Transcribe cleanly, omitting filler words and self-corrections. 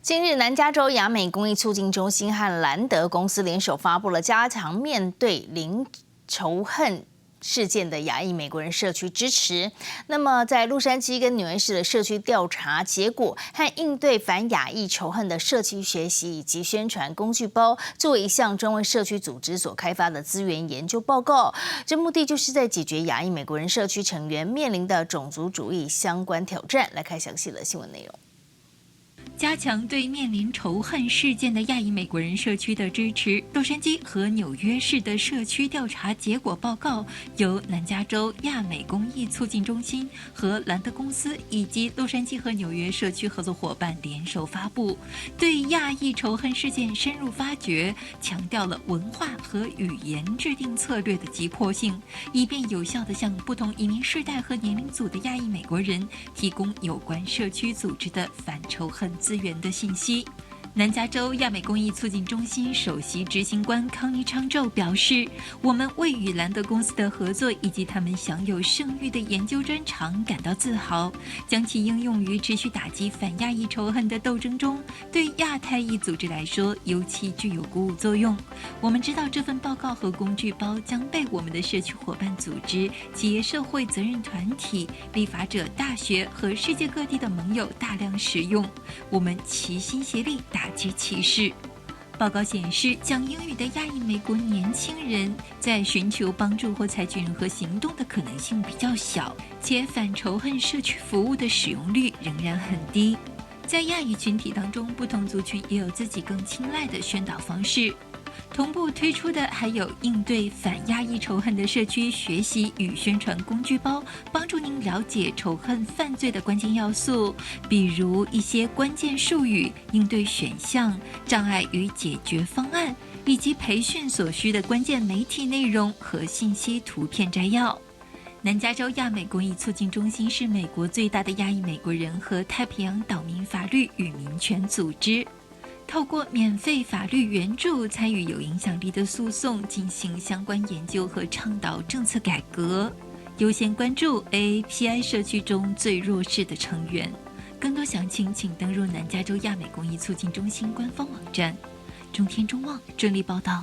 近日，南加州亚美公益促进中心和兰德公司联手发布了加强面对零仇恨事件的亚裔美国人社区支持。那么，在洛杉矶跟纽约市的社区调查结果和应对反亚裔仇恨的社区学习以及宣传工具包，作为一项专为社区组织所开发的资源研究报告。这目的就是在解决亚裔美国人社区成员面临的种族主义相关挑战。来看详细的新闻内容。加强对面临仇恨事件的亚裔美国人社区的支持。洛杉矶和纽约市的社区调查结果报告由南加州亚美公益促进中心和兰德公司以及洛杉矶和纽约社区合作伙伴联手发布，对亚裔仇恨事件深入发掘，强调了文化和语言制定策略的急迫性，以便有效地向不同移民世代和年龄组的亚裔美国人提供有关社区组织的反仇恨资源的信息。南加州亚美公益促进中心首席执行官康妮昌宙表示，我们为与兰德公司的合作以及他们享有盛誉的研究专长感到自豪，将其应用于持续打击反亚裔仇恨的斗争中，对亚太裔组织来说尤其具有鼓舞作用。我们知道这份报告和工具包将被我们的社区伙伴组织、企业社会责任团体、立法者、大学和世界各地的盟友大量使用，我们齐心协力打击歧视。报告显示，讲英语的亚裔美国年轻人在寻求帮助或采取任何行动的可能性比较小，且反仇恨社区服务的使用率仍然很低。在亚裔群体当中，不同族群也有自己更青睐的宣导方式。同步推出的还有应对反亚裔仇恨的社区学习与宣传工具包，帮助您了解仇恨犯罪的关键要素，比如一些关键术语、应对选项、障碍与解决方案，以及培训所需的关键媒体内容和信息图片摘要。南加州亚美公益促进中心是美国最大的亚裔美国人和太平洋岛民法律与民权组织，透过免费法律援助，参与有影响力的诉讼，进行相关研究和倡导政策改革，优先关注 AAPI 社区中最弱势的成员。更多详情请登入南加州亚美公益促进中心官方网站。中天中望专利报道。